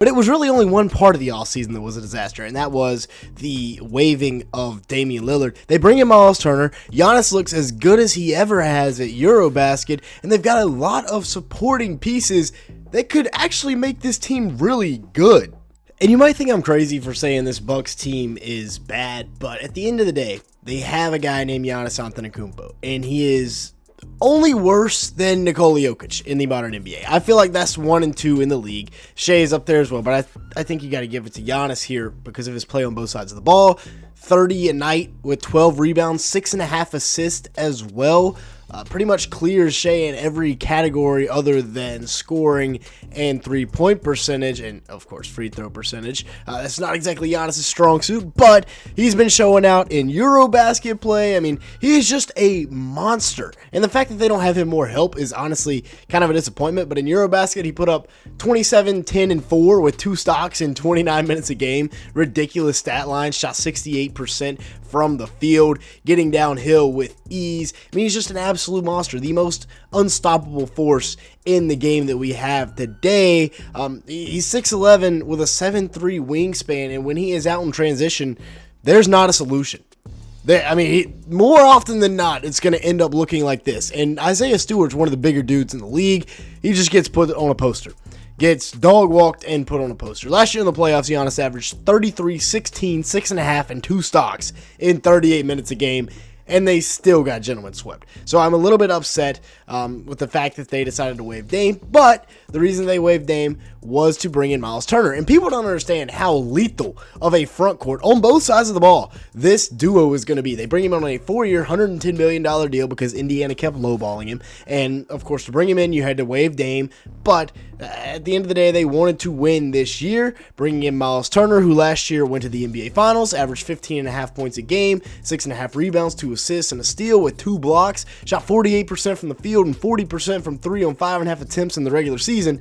But it was really only one part of the offseason that was a disaster, and that was the waiving of Damian Lillard. They bring in Myles Turner. Giannis looks as good as he ever has at Eurobasket, and they've got a lot of supporting pieces that could actually make this team really good. And you might think I'm crazy for saying this Bucks team is bad, but at the end of the day, they have a guy named Giannis Antetokounmpo, and he is only worse than Nikola Jokic in the modern NBA. I feel like that's 1 and 2 in the league. Shea is up there as well, but I think you got to give it to Giannis here because of his play on both sides of the ball. 30 a night with 12 rebounds, 6.5 assists as well. Pretty much clears Shea in every category other than scoring and three-point percentage, and of course free throw percentage. That's not exactly Giannis' strong suit, but he's been showing out in Eurobasket play. I mean, he is just a monster, and the fact that they don't have him more help is honestly kind of a disappointment. But in Eurobasket, he put up 27, 10, and 4 with 2 stocks in 29 minutes a game. Ridiculous stat line. Shot 68% from the field, getting downhill with ease. I mean, he's just an absolute monster, the most unstoppable force in the game that we have today. He's 6'11 with a 7'3 wingspan, and when he is out in transition, there's not a solution. More often than not, it's going to end up looking like this. And Isaiah Stewart's one of the bigger dudes in the league. He just gets put on a poster. Gets dog walked and put on a poster. Last year in the playoffs, Giannis averaged 33, 16, 6.5, and 2 stocks in 38 minutes a game, and they still got gentlemen swept. So I'm a little bit upset with the fact that they decided to waive Dame, but the reason they waived Dame was to bring in Myles Turner. And people don't understand how lethal of a front court on both sides of the ball this duo is going to be. They bring him on a 4-year, $110 million deal because Indiana kept lowballing him. And, of course, to bring him in, you had to waive Dame. But at the end of the day, they wanted to win this year, bringing in Myles Turner, who last year went to the NBA Finals, averaged 15.5 points a game, 6.5 rebounds, 2 assists, and a steal with 2 blocks, shot 48% from the field and 40% from 3 on 5.5 attempts in the regular season.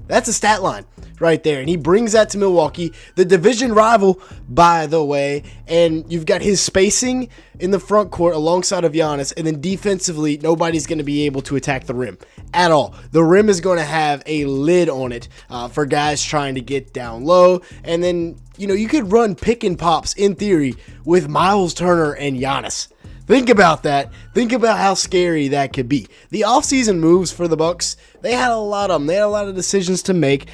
That's a stat line right there. And he brings that to Milwaukee, the division rival, by the way. And you've got his spacing in the front court alongside of Giannis. And then defensively, nobody's going to be able to attack the rim at all. The rim is going to have a lid on it for guys trying to get down low. And then, you could run pick and pops in theory with Myles Turner and Giannis. Think about that. Think about how scary that could be. The offseason moves for the Bucks, they had a lot of them. They had a lot of decisions to make.